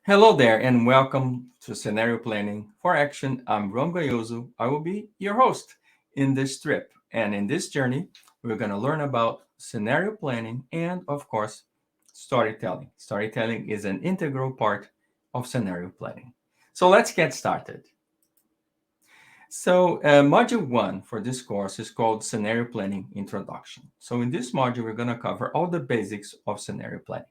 Hello there, and welcome to Scenario Planning for Action. I'm Rom Gayoso. I will be your host in this trip. And in this journey, we're going to learn about scenario planning and, of course, storytelling. Storytelling is an integral part of scenario planning. So let's get started. Module one for this course is called Scenario Planning Introduction. So, in this module, we're going to cover all the basics of scenario planning.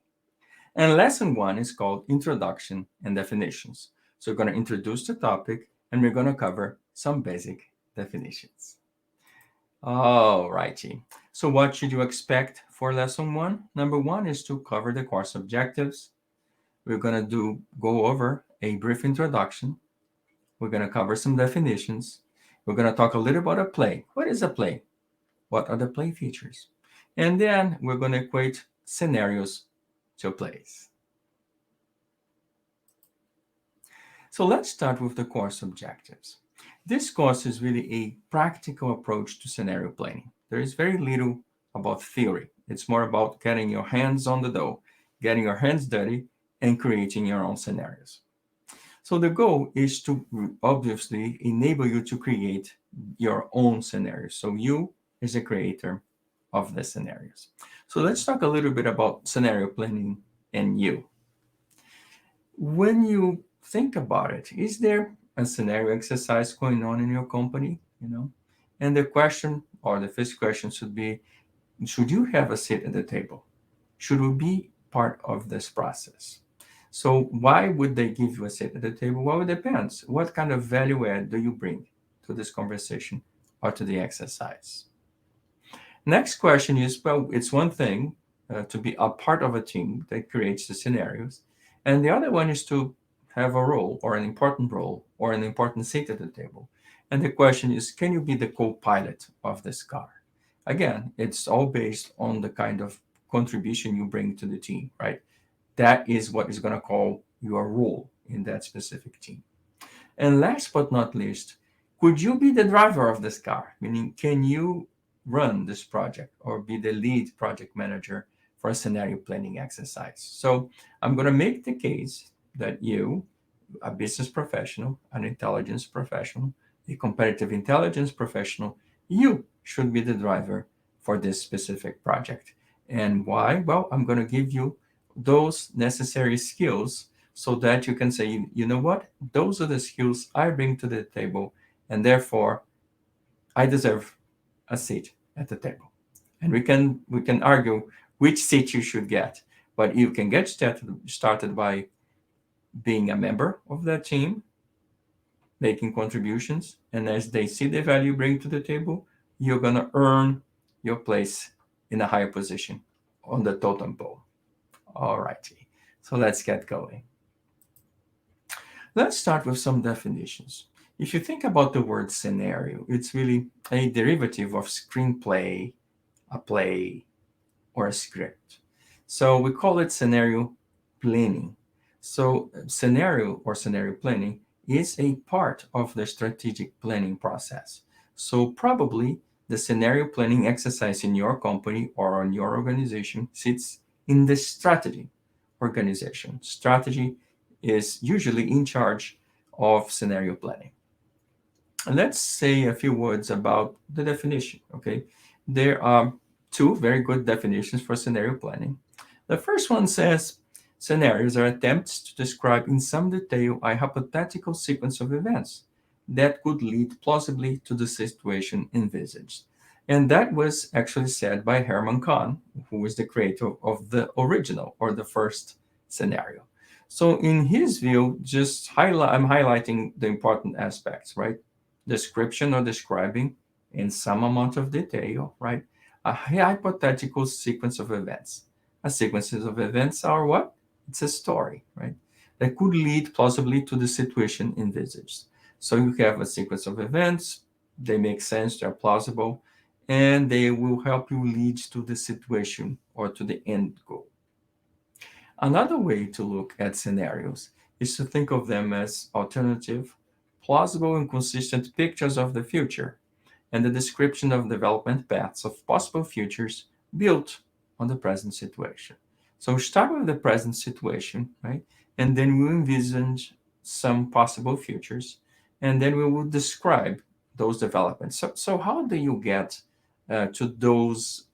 And lesson one is called Introduction and Definitions. So we're going to introduce the topic and we're going to cover some basic definitions. All righty. So what should you expect for lesson one? Number one is to cover the course objectives. We're going to go over a brief introduction. We're going to cover some definitions. We're going to talk a little about a play. What is a play? What are the play features? And then we're going to equate scenarios to plays. So let's start with the course objectives. This course is really a practical approach to scenario planning. There is very little about theory. It's more about getting your hands on the dough, getting your hands dirty, and creating your own scenarios. So the goal is to obviously enable you to create your own scenarios. So you is a creator of the scenarios. So let's talk a little bit about scenario planning and you. When you think about it, is there a scenario exercise going on in your company? And the question, or the first question, should be: should you have a seat at the table? Should we be part of this process? So why would they give you a seat at the table? Well, it depends. What kind of value add do you bring to this conversation or to the exercise? Next question is: well, it's one thing to be a part of a team that creates the scenarios, and the other one is to have a role or an important seat at the table. And the question is, can you be the co-pilot of this car? Again, it's all based on the kind of contribution you bring to the team, right? That is what is going to call your role in that specific team. And last but not least, could you be the driver of this car? Meaning, can you run this project or be the lead project manager for a scenario planning exercise? So I'm going to make the case that you, a business professional, an intelligence professional, a competitive intelligence professional, you should be the driver for this specific project. And why? Well, I'm going to give you those necessary skills so that you can say, you know what? Those are the skills I bring to the table, and therefore I deserve a seat at the table. And we can argue which seat you should get, but you can get started by being a member of that team, making contributions, and as they see the value you bring to the table, you're gonna earn your place in a higher position on the totem pole. All righty. So let's get going. Let's start with some definitions. If you think about the word scenario, it's really a derivative of screenplay, a play, or a script. So we call it scenario planning. So scenario or scenario planning is a part of the strategic planning process. So probably the scenario planning exercise in your company or on your organization sits in the strategy organization. Strategy is usually in charge of scenario planning. And let's say a few words about the definition, okay? There are two very good definitions for scenario planning. The first one says scenarios are attempts to describe in some detail a hypothetical sequence of events that could lead plausibly to the situation envisaged. And that was actually said by Herman Kahn, who is the creator of the original or the first scenario. So in his view, I'm highlighting the important aspects, right? Description or describing in some amount of detail, right? A hypothetical sequence of events. A sequence of events are what? It's a story, right? That could lead plausibly to the situation envisaged. So you have a sequence of events, they make sense, they're plausible, and they will help you lead to the situation or to the end goal. Another way to look at scenarios is to think of them as alternative, plausible, and consistent pictures of the future and the description of development paths of possible futures built on the present situation. So start with the present situation, right? And then we'll envision some possible futures, and then we will describe those developments. So how do you get to those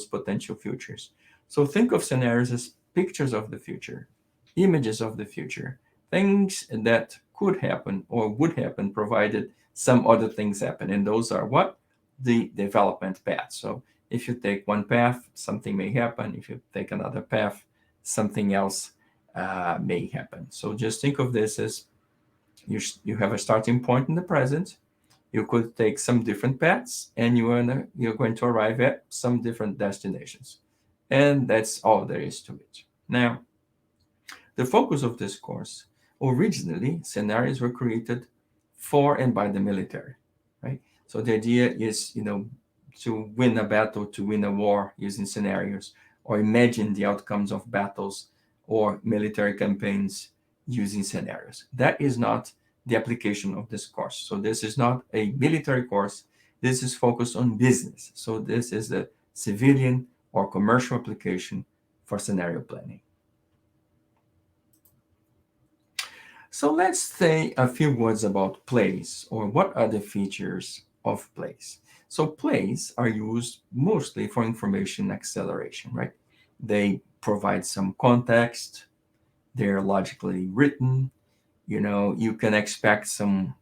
potential futures? So think of scenarios as pictures of the future, images of the future, things that could happen or would happen provided some other things happen. And those are what? The development path. So if you take one path, something may happen. If you take another path, something else may happen. So just think of this as you have a starting point in the present. You could take some different paths, and you're going to arrive at some different destinations. And that's all there is to it. Now, the focus of this course, originally, scenarios were created for and by the military, right? So the idea is, to win a battle, to win a war using scenarios, or imagine the outcomes of battles or military campaigns using scenarios. That is not the application of this course. So this is not a military course. This is focused on business. So this is a civilian or commercial application for scenario planning. So let's say a few words about plays, or what are the features of plays. So plays are used mostly for information acceleration, right? They provide some context, they're logically written, you can expect some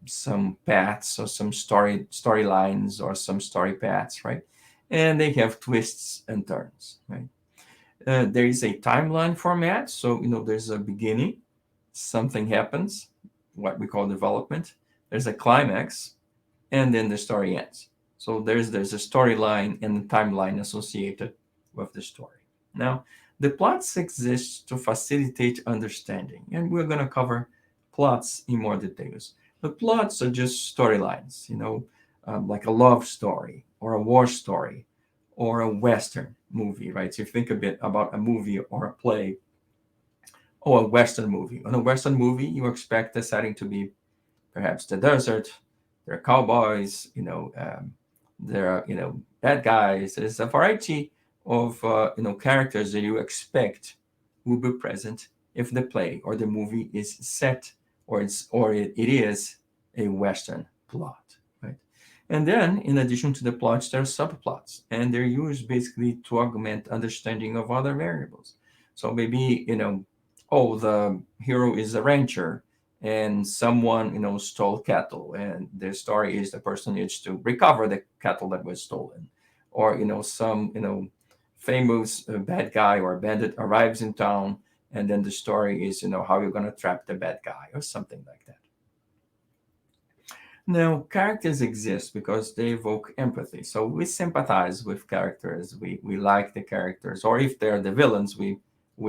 paths or some storylines or some story paths, right? And they have twists and turns, right? There is a timeline format, so there's a beginning, something happens, what we call development. There's a climax, and then the story ends. So there's a storyline and a timeline associated with the story. Now, the plots exist to facilitate understanding, and we're going to cover plots in more details. The plots are just storylines, like a love story or a war story or a Western movie, right? So you think a bit about a movie or a play or a Western movie. On a Western movie, you expect the setting to be perhaps the desert. There are cowboys, there are bad guys. There's a variety of characters that you expect will be present if the play or the movie is set or it is a Western plot, right? And then, in addition to the plots, there are subplots, and they're used basically to augment understanding of other variables. So maybe oh, the hero is a rancher and someone stole cattle, and the story is the person needs to recover the cattle that was stolen, or some famous bad guy or bandit arrives in town, and then the story is how you're going to trap the bad guy or something like that. Now, characters exist because they evoke empathy. So we sympathize with characters. We like the characters, or if they're the villains, we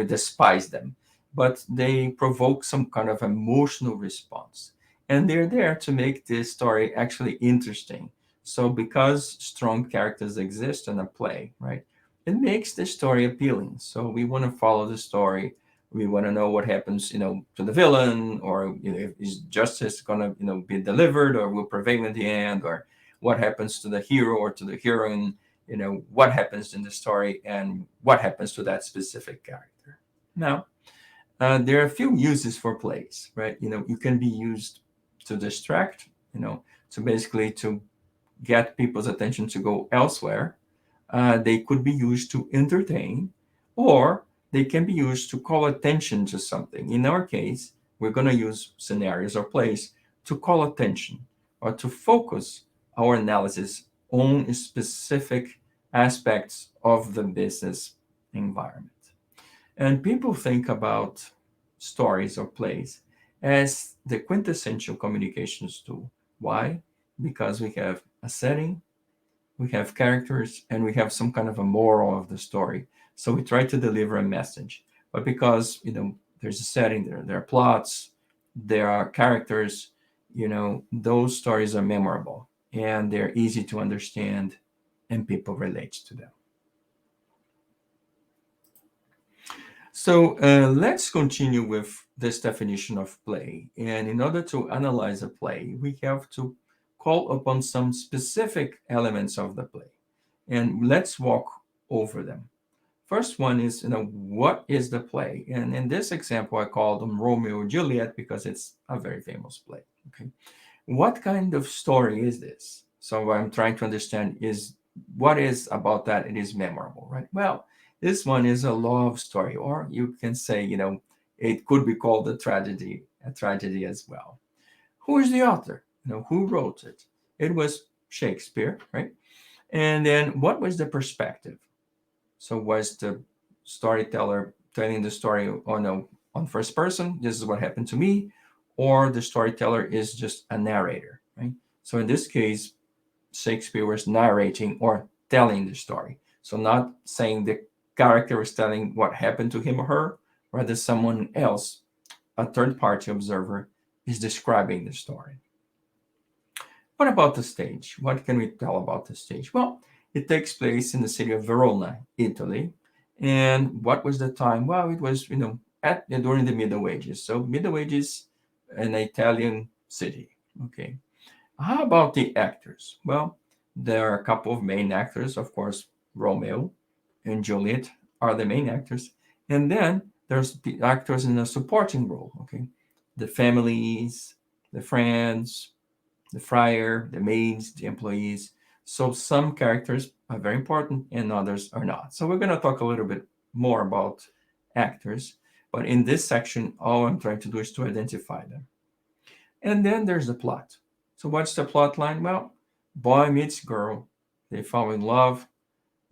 despise them. But they provoke some kind of emotional response. And they're there to make this story actually interesting. So because strong characters exist in a play, right, it makes the story appealing. So we want to follow the story. We want to know what happens to the villain, or if is justice going to be delivered or will prevail in the end, or what happens to the hero or to the heroine, what happens in the story and what happens to that specific character. Now, there are a few uses for plays, right? You can be used to distract, to basically to get people's attention to go elsewhere. They could be used to entertain, or they can be used to call attention to something. In our case, we're going to use scenarios or plays to call attention or to focus our analysis on specific aspects of the business environment. And people think about stories or plays as the quintessential communications tool. Why? Because we have a setting, we have characters, and we have some kind of a moral of the story. So we try to deliver a message. But because there's a setting, there are plots, there are characters, those stories are memorable and they're easy to understand, and people relate to them. So let's continue with this definition of play. And in order to analyze a play, we have to call upon some specific elements of the play. And let's walk over them. First one is, what is the play? And in this example, I call them Romeo and Juliet because it's a very famous play. Okay. What kind of story is this? So what I'm trying to understand is what is about that it is memorable, right? Well, this one is a love story, or you can say, it could be called a tragedy as well. Who is the author? Who wrote it? It was Shakespeare, right? And then what was the perspective? So was the storyteller telling the story on first person? This is what happened to me, or the storyteller is just a narrator, right? So in this case, Shakespeare was narrating or telling the story. So not saying the character was telling what happened to him or her, rather someone else, a third party observer, is describing the story. What about the stage? What can we tell about the stage? Well, it takes place in the city of Verona, Italy. And what was the time? Well, it was, at during the Middle Ages. So Middle Ages, an Italian city. Okay. How about the actors? Well, there are a couple of main actors, of course, Romeo and Juliet are the main actors. And then there's the actors in a supporting role, okay? The families, the friends, the friar, the maids, the employees. So some characters are very important and others are not. So we're going to talk a little bit more about actors, but in this section, all I'm trying to do is to identify them. And then there's the plot. So what's the plot line? Well, boy meets girl, they fall in love,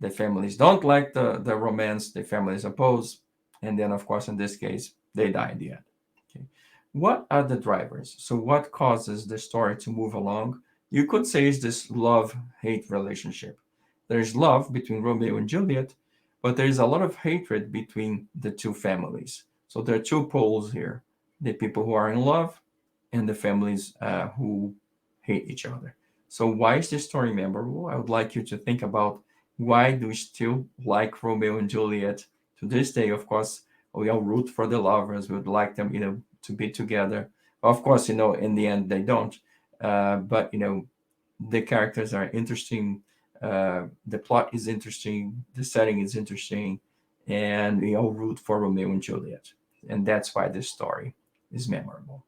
the families don't like the romance, the families oppose, and then of course in this case, they die in the end. Okay. What are the drivers? So what causes the story to move along? You could say is this love-hate relationship. There's love between Romeo and Juliet, but there's a lot of hatred between the two families. So there are two poles here: the people who are in love and the families who hate each other. So why is this story memorable? I would like you to think about why do we still like Romeo and Juliet to this day? Of course, we all root for the lovers. We would like them, to be together. Of course, in the end they don't. But the characters are interesting. The plot is interesting. The setting is interesting, and we all root for Romeo and Juliet, and that's why this story is memorable.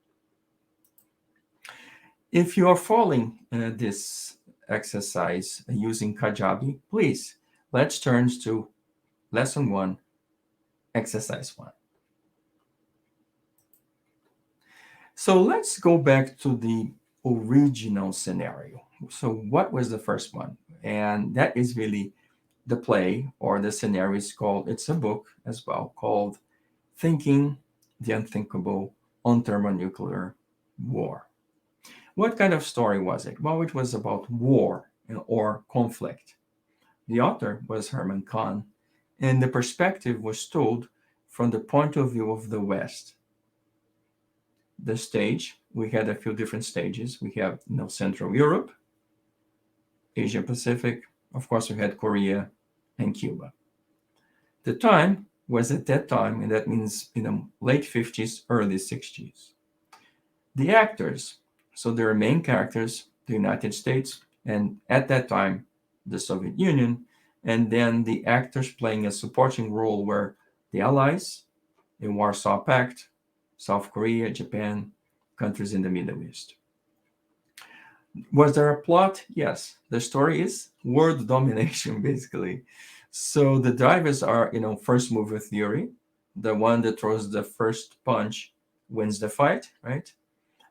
If you are following this exercise using Kajabi, please let's turn to lesson one, exercise one. So let's go back to the original scenario. So, what was the first one? And that is really the play or the scenario is called, it's a book as well called Thinking the Unthinkable on Thermonuclear War. What kind of story was it? Well, it was about war or conflict. The author was Herman Kahn, and the perspective was told from the point of view of the West. The stage, we had a few different stages. We have Central Europe, Asia Pacific, of course, we had Korea and Cuba. The time was at that time, and that means late 50s, early 60s. The actors, so their main characters, the United States, and at that time, the Soviet Union, and then the actors playing a supporting role were the Allies, the Warsaw Pact, South Korea, Japan, countries in the Middle East. Was there a plot? Yes. The story is world domination, basically. So the drivers are, first mover theory. The one that throws the first punch wins the fight, right?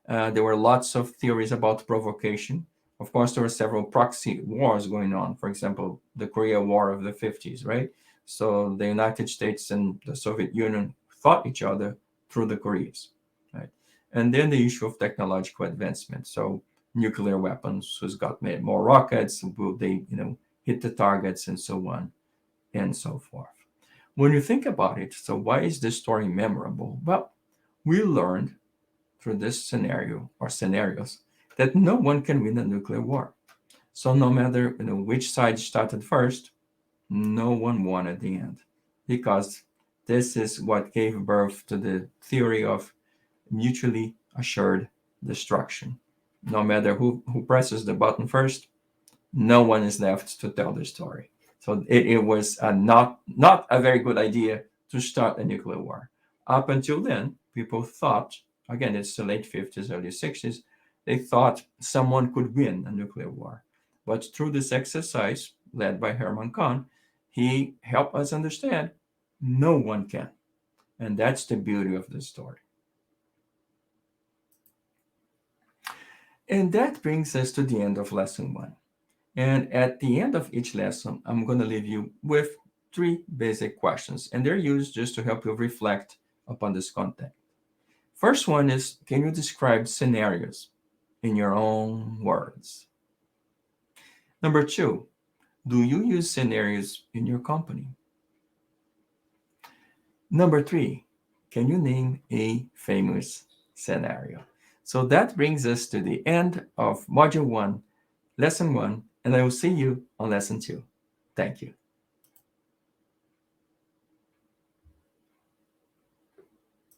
There were lots of theories about provocation. Of course, there were several proxy wars going on. For example, the Korea War of the 50s, right? So the United States and the Soviet Union fought each other through the Koreas, right? And then the issue of technological advancement. So nuclear weapons, who's got made more rockets, will they, hit the targets and so on and so forth. When you think about it, so why is this story memorable? Well, we learned through this scenario or scenarios that no one can win a nuclear war. So no matter which side started first, no one won at the end, because this is what gave birth to the theory of mutually assured destruction. No matter who presses the button first, no one is left to tell the story. So it was not a very good idea to start a nuclear war. Up until then, people thought, again, it's the late 50s, early 60s, they thought someone could win a nuclear war. But through this exercise led by Herman Kahn, he helped us understand no one can. And that's the beauty of the story. And that brings us to the end of lesson one. And at the end of each lesson, I'm going to leave you with three basic questions, and they're used just to help you reflect upon this content. First one is, can you describe scenarios in your own words? Number two, do you use scenarios in your company? Number three, can you name a famous scenario? So that brings us to the end of module one, lesson one, and I will see you on lesson two. Thank you.